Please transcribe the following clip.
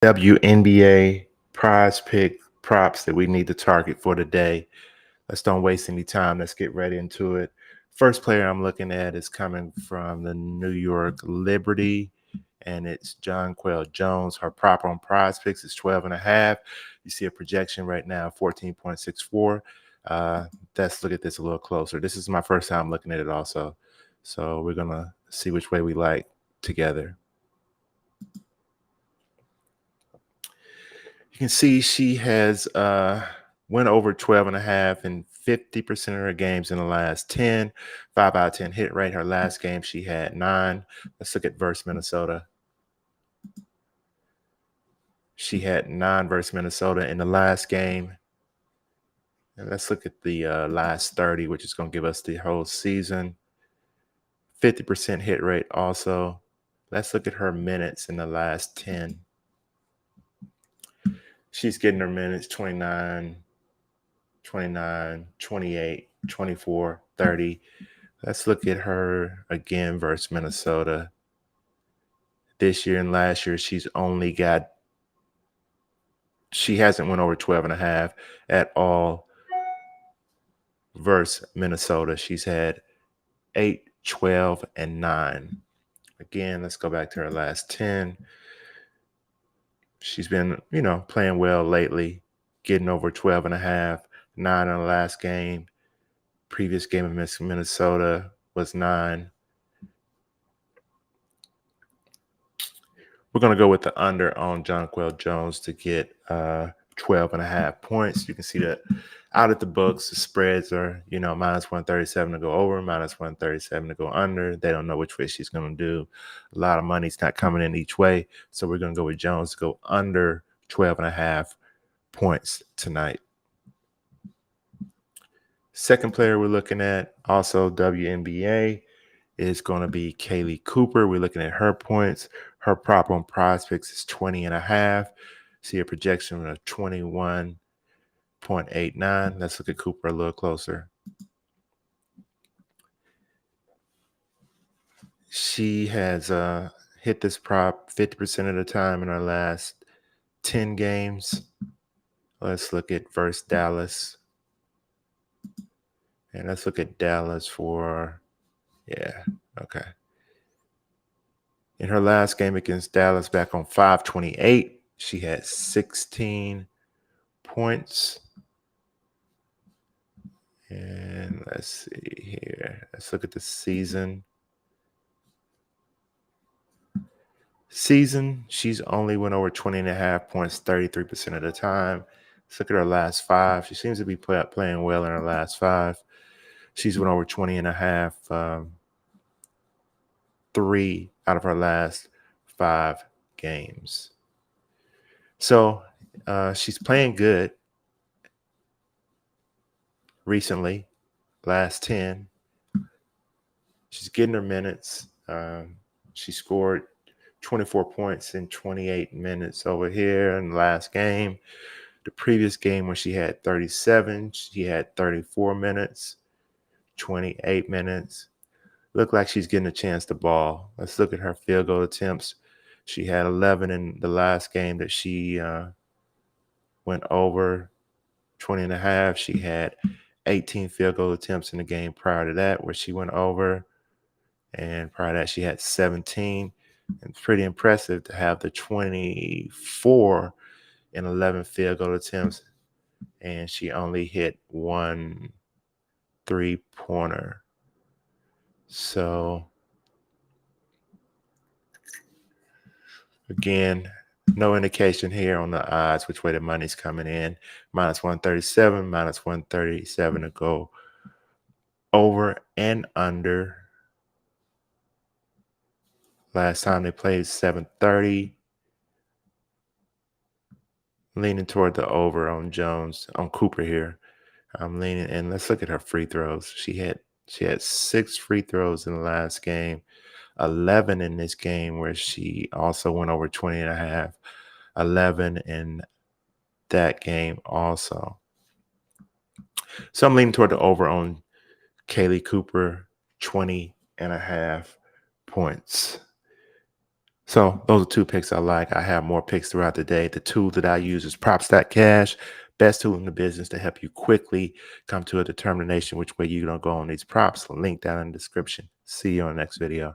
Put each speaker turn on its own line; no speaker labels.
WNBA prize pick props that we need to target for today. Let's don't waste any time. Let's get right into it. First player I'm looking at is coming from the New York Liberty, and it's Jonquel Jones. Her prop on prize picks is 12.5. You see a projection right now, 14.64. Let's look at this a little closer. This is my first time looking at it also. So we're going to see which way we like together. You can see she has went over 12.5 in 50% of her games in the last 10. 5 out of 10 hit rate. Her last game, she had 9. Let's look at versus Minnesota. She had 9 versus Minnesota in the last game. And let's look at the last 30, which is going to give us the whole season. 50% hit rate also. Let's look at her minutes in the last 10. She's getting her minutes 29, 28, 24, 30. Let's look at her again versus Minnesota. This year and last year, she hasn't went over 12.5 at all versus Minnesota. She's had 8, 12, and 9. Again, let's go back to her last 10. She's been, playing well lately, getting over 12.5, 9 in the last game. Previous game of Minnesota was 9. We're going to go with the under on Jonquel Jones to get 12.5 points. You can see that out at the books, the spreads are, minus 137 to go over, minus 137 to go under. They don't know which way she's going to do. A lot of money's not coming in each way. So we're going to go with Jones to go under 12.5 points tonight. Second player we're looking at, also WNBA, is going to be Kaylee Cooper. We're looking at her points. Her prop on Prizepicks is 20.5. See a projection of 21.89. Let's look at Cooper a little closer. She has hit this prop 50% of the time in her last 10 games. Let's look at versus Dallas. And let's look at Dallas for, okay. In her last game against Dallas back on 5/28, she had 16 points. And let's see here. Let's look at the season. She's only went over 20.5 points 33% of the time. Let's look at her last 5. She seems to be playing well in her last 5. She's went over 20.5 3 out of her last 5 games. So she's playing good recently, last 10. She's getting her minutes. She scored 24 points in 28 minutes over here in the last game. The previous game when she had 37, she had 34 minutes, 28 minutes. Looked like she's getting a chance to ball. Let's look at her field goal attempts. She had 11 in the last game that she went over 20.5. She had 18 field goal attempts in the game prior to that where she went over. And prior to that, she had 17. And it's pretty impressive to have the 24 and 11 field goal attempts. And she only hit 1 3-pointer. So, again, no indication here on the odds which way the money's coming in. Minus 137, minus 137 to go over and under. Last time they played 730. Leaning toward the over on Cooper here. I'm leaning, and let's look at her free throws. She had 6 free throws in the last game, 11 in this game where she also went over 20.5, 11 in that game also. So I'm leaning toward the over on Kaylee Cooper, 20.5 points. So those are two picks I like. I have more picks throughout the day. The tool that I use is Prop.Cash, best tool in the business to help you quickly come to a determination which way you're going to go on these props. Link down in the description. See you on the next video.